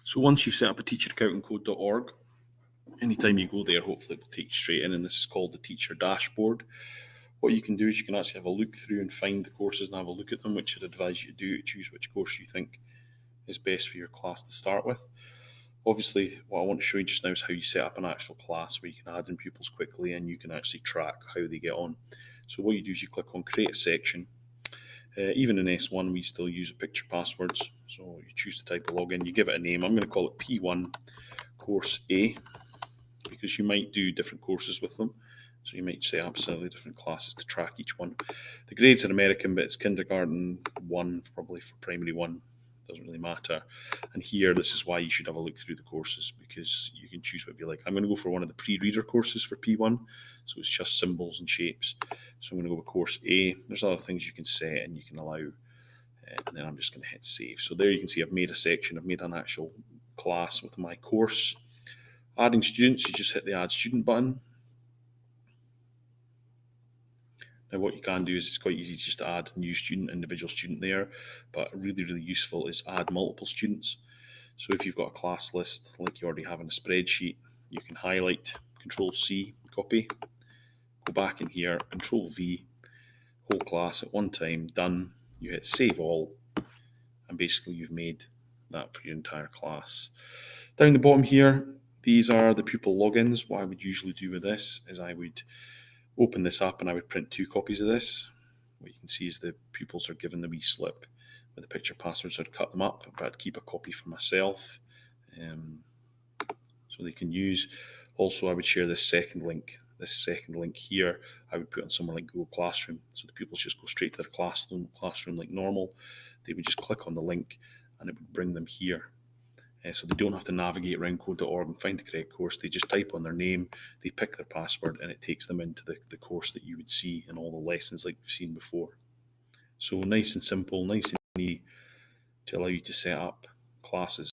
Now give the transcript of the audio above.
So once you've set up a teacheraccountingcode.org, anytime you go there, hopefully it will take you straight in, and this is called the teacher dashboard. What you can do is you can actually have a look through and find the courses and have a look at them, which I'd advise you to do to choose which course you think is best for your class to start with. Obviously, what I want to show you just now is how you set up an actual class where you can add in pupils quickly and you can actually track how they get on. So what you do is you click on create a section. Even in S1, we still use picture passwords. So you choose the type of login, you give it a name. I'm going to call it P1 Course A because you might do different courses with them. So you might set up slightly different classes to track each one. The grades are American, but it's kindergarten 1, probably for primary 1. Doesn't really matter. And here, this is why you should have a look through the courses, because you can choose what you like. I'm going to go for one of the pre-reader courses for P1, so it's just symbols and shapes. So I'm going to go with course A. There's other things you can set and you can allow, and then I'm just going to hit save. So there you can see I've made a section, I've made an actual class with my course. Adding students, you just hit the add student button. Now what you can do is it's quite easy to just add new student, individual student there, but really, really useful is add multiple students. So if you've got a class list like you already have in a spreadsheet, you can highlight, Control C, copy, go back in here, Control V, whole class at one time, done. You hit save all, and basically you've made that for your entire class. Down the bottom here, these are the pupil logins. What I would usually do with this is I would open this up and I would print 2 copies of this. What you can see is the pupils are given the wee slip with the picture passwords. I'd cut them up, but I'd keep a copy for myself so they can use. Also, I would share this second link. This second link here, I would put on somewhere like Google Classroom, so the pupils just go straight to their classroom like normal. They would just click on the link and it would bring them here. So they don't have to navigate around code.org and find the correct course. They just type on their name, they pick their password, and it takes them into the course that you would see in all the lessons like we've seen before. So nice and simple, nice and easy to allow you to set up classes.